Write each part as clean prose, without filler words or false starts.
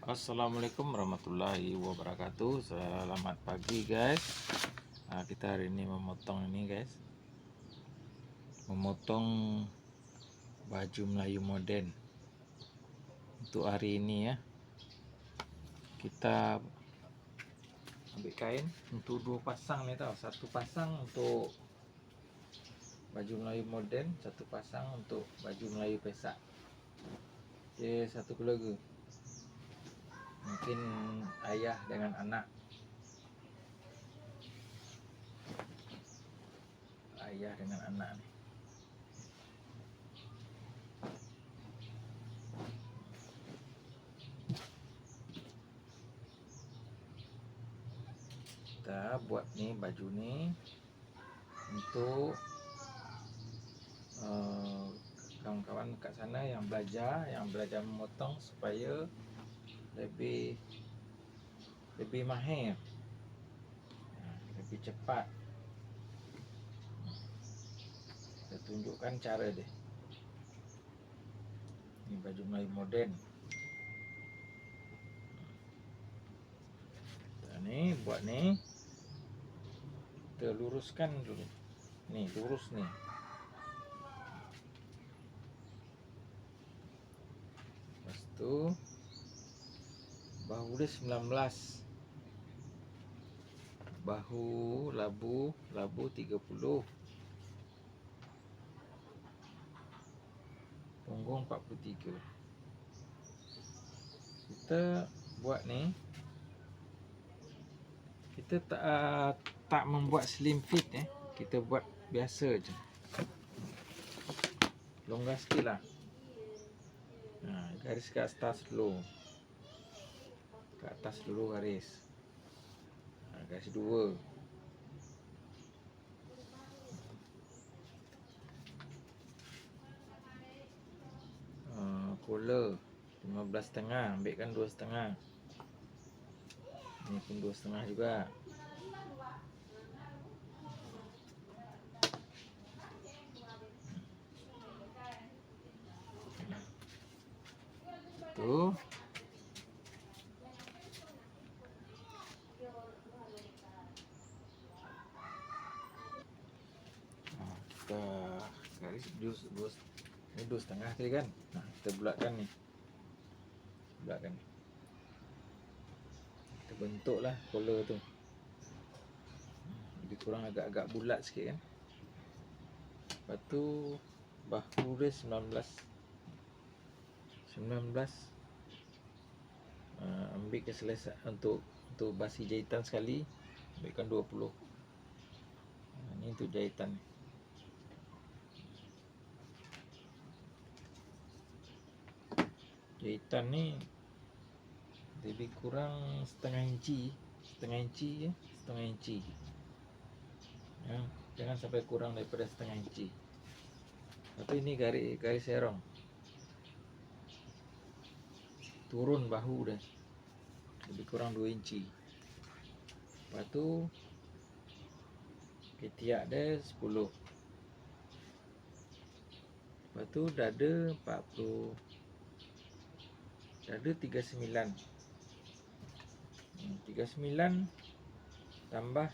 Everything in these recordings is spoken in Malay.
Assalamualaikum warahmatullahi wabarakatuh. Selamat pagi guys. Kita hari ini memotong ini guys, memotong baju Melayu moden untuk hari ini ya. Kita ambil kain untuk 2 pasang nih tau. 1 pasang untuk baju Melayu moden, 1 pasang untuk baju Melayu pesak. Oke, 1 keluarga. Mungkin ayah dengan anak, ayah dengan anak nih. Kita buat nih baju nih untuk kawan-kawan kat sana yang belajar memotong supaya lebih mahir, lebih cepat. Kita tunjukkan cara dia. Ini baju Melayu moden. Kita ni buat ni, kita luruskan dulu. Nih, lurus nih. Lepas tu bahu dia 19. Bahu labu 30. Punggung 43. Kita buat ni, kita tak membuat slim fit kita buat biasa je. Longgar sikit lah. Garis ke atas dulu. Ke atas dulu garis. Garis 2. Collar 15,5, ambilkan 2,5. Ini pun 2,5 juga. Tu. Kita garis 2, ini 2,5 tadi kan. Kita bulatkan ni. Bulatkan. Kita bentuklah collar tu. Lebih kurang agak-agak bulat sikit kan. Lepas tu bahu dia 19. Ambil ke selesa untuk basi jahitan sekali, ambilkan 20. Ini untuk jahitan. Jahitan ni lebih kurang setengah inci ya. Jangan sampai kurang daripada setengah inci. Lepas tu ini garis serong, turun bahu dia lebih kurang 2 inci. Lepas tu ketiak dia 10. Lepas tu dada 40. Dada 39. 39 tambah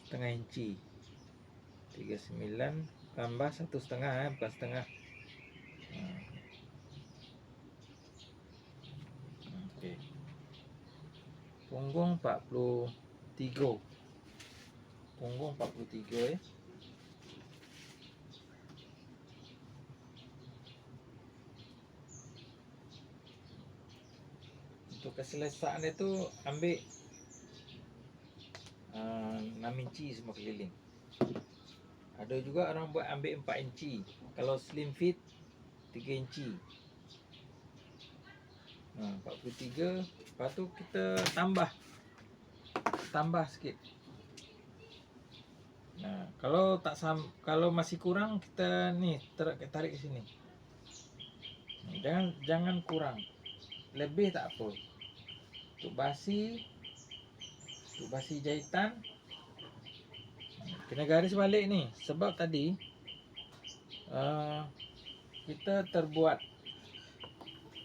setengah inci. 39 tambah 1,5 bukan setengah. Okey. Punggung 43. Punggung 43 Untuk keselesaan dia tu ambil 6 inci semua keliling. Ada juga orang buat ambil 4 inci. Kalau slim fit 3 inci. 43. Lepas tu kita tambah sikit. Kalau masih kurang, kita ni tarik ke sini. Jangan kurang. Lebih tak apa. Untuk basi jahitan kena garis balik ni. Sebab tadi kita terbuat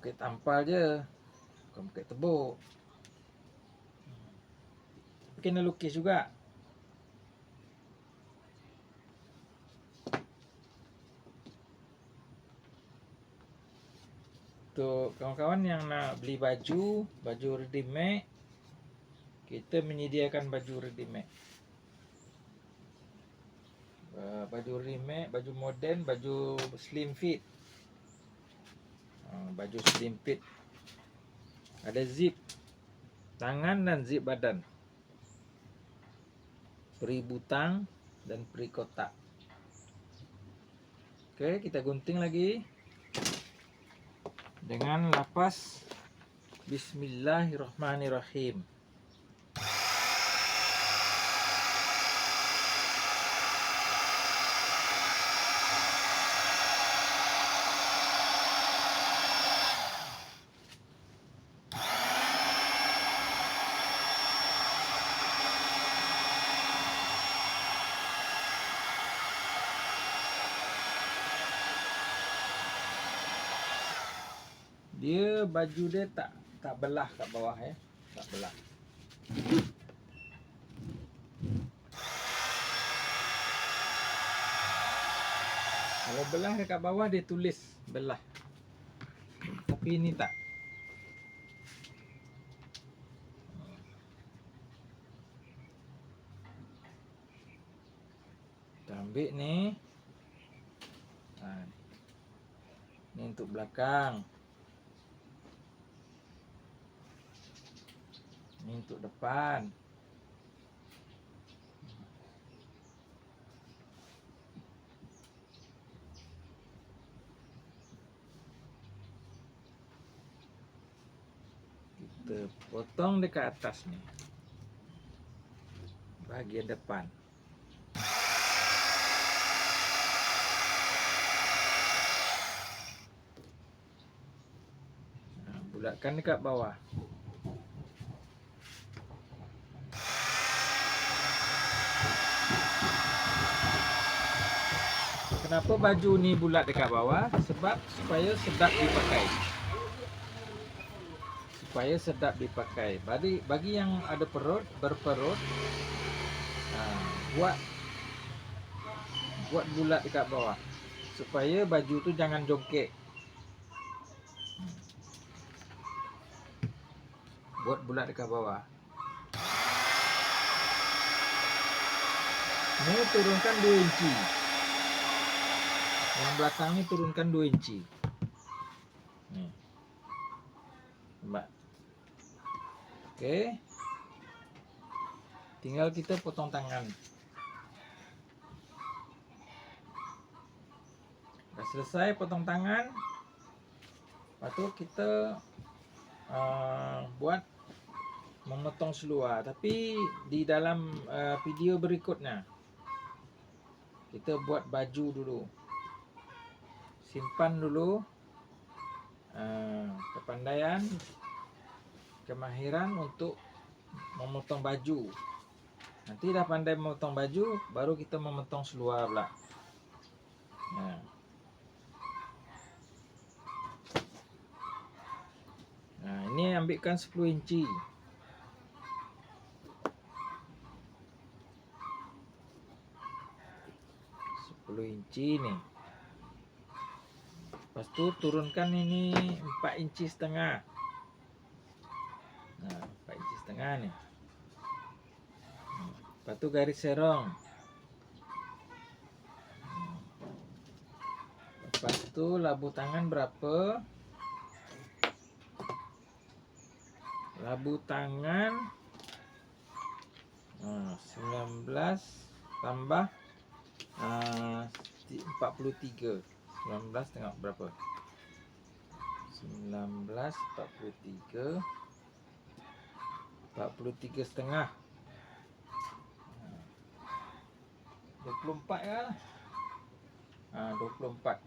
pakai tampal je, bukan pakai tebuk. Kena lukis juga. Untuk kawan-kawan yang nak beli baju ready made, kita menyediakan baju ready made. Baju ready made, baju moden, baju slim fit. Baju slim fit. Ada zip tangan dan zip badan. Peri butang dan peri kotak. Oke, kita gunting lagi dengan lapas Bismillahirrahmanirrahim. Dia baju dia tak belah kat bawah ya, tak belah. Kalau belah dekat bawah dia tulis belah. Tapi ini tak. Kita ambil ni. Ni untuk belakang. Ini untuk depan. Kita potong dekat atas ni, bahagian depan. Bulatkan dekat bawah. Kenapa baju ni bulat dekat bawah? Sebab supaya sedap dipakai. Supaya sedap dipakai. Bagi yang ada perut, berperut, buat bulat dekat bawah. Supaya baju tu jangan jongkek. Buat bulat dekat bawah. Ini turunkan 2 inci. Yang belakang ni turunkan 2 inci. Ni. Nampak? Okey. Tinggal kita potong tangan. Dah selesai potong tangan. Lepas tu kita buat memotong seluar. Tapi di dalam video berikutnya kita buat baju dulu. Simpan dulu kepandaian, kemahiran untuk memotong baju. Nanti dah pandai memotong baju, baru kita memotong seluar pula. Nah, ini ambilkan 10 inci. 10 inci ni. Lepas tu turunkan ini 4 inci setengah. Nah, 4 inci setengah ni. Lepas tu garis serong. Lepas tu labu tangan berapa? Labu tangan 19 tambah 43. 19 tengok berapa? 19 43 setengah. 24 ya lah. 24.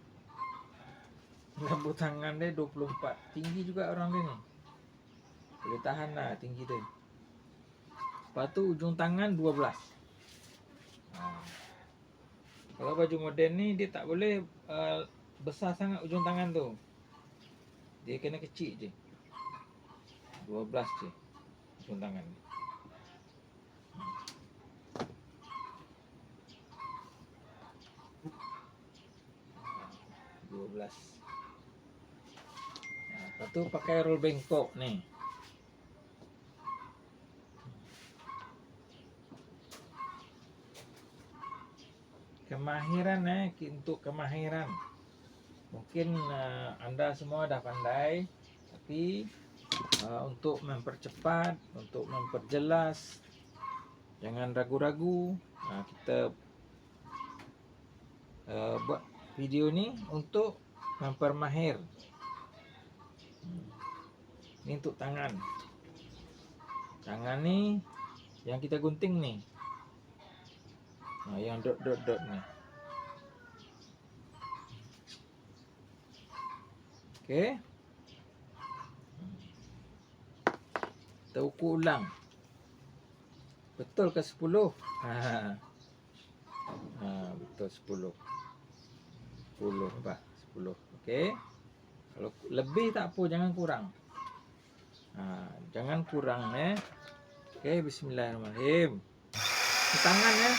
Labu tangan dia 24. Tinggi juga orang dia ni. Boleh tahan lah tinggi dia. Lepas tu ujung tangan 12. Kalau baju moden ni dia tak boleh besar sangat ujung tangan tu. Dia kena kecil je. 12 je ujung tangan ni. Lepas tu pakai roll bengkok ni. Kemahiran untuk kemahiran. Mungkin anda semua dah pandai, tapi untuk mempercepat, untuk memperjelas, jangan ragu-ragu. Kita buat video ni untuk mempermahir. Ini untuk tangan. Tangan ni yang kita gunting ni. Yang dot ni. Okey. Kita ukur ulang. Betul ke 10? Betul 10. 10 apa? 10. Okey. Kalau lebih tak apa, jangan kurang. Jangan kurang Okey, bismillahirrahmanirrahim. Di tangan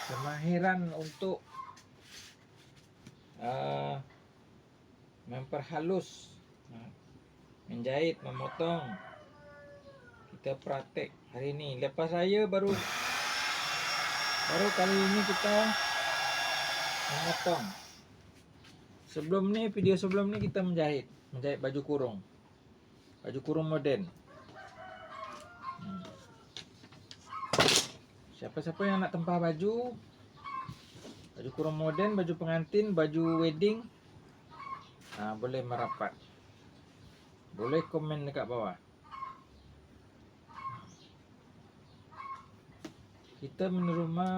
Kemahiran untuk memperhalus, menjahit, memotong. Kita praktek hari ini. Lepas saya baru kali ini kita memotong. Sebelum ni, video sebelum ni kita menjahit baju kurung. Baju kurung moden. Siapa-siapa yang nak tempah baju kurung moden, baju pengantin, baju wedding, boleh merapat. Boleh komen dekat bawah. Kita menerima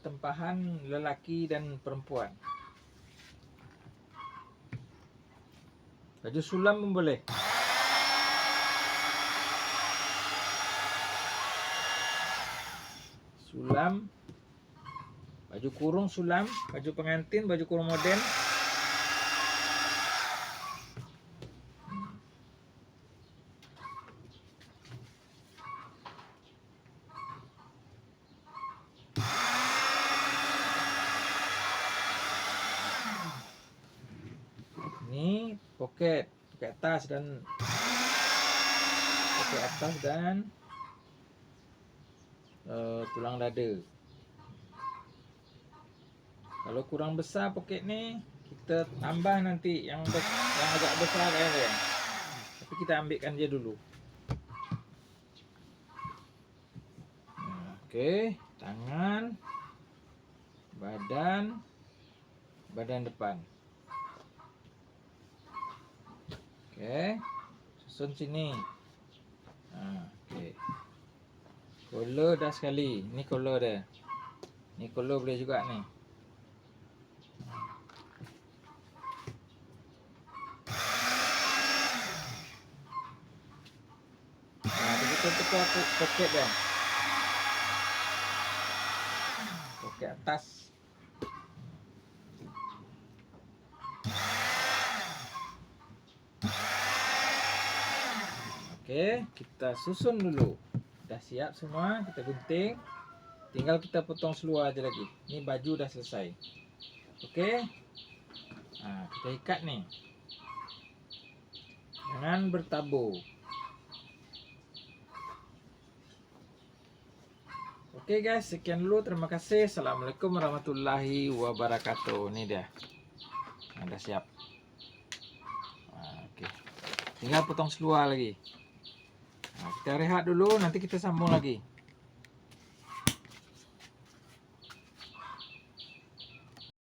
tempahan lelaki dan perempuan. Baju sulam pun boleh. Sulam, baju kurung sulam, baju pengantin, baju kurung moden. Ini poket atas dan tulang dada. Kalau kurang besar poket ni, kita tambah nanti yang agak besar dia. Tapi kita ambilkan dia dulu. Okey, tangan, badan depan. Okey, susun sini. Okey. Collar dah sekali. Ni collar dia. Ni collar boleh juga ni. Kita poket dia. Poket atas. Okey, kita susun dulu. Dah siap semua, kita gunting. Tinggal kita potong seluar aja lagi. Ni baju dah selesai. Okey. Kita ikat ni. Jangan bertabur. Okey guys, sekian dulu. Terima kasih. Assalamualaikum warahmatullahi wabarakatuh. Ni dia. Dah siap. Okey. Tinggal potong seluar lagi. Kita rehat dulu, nanti kita sambung lagi.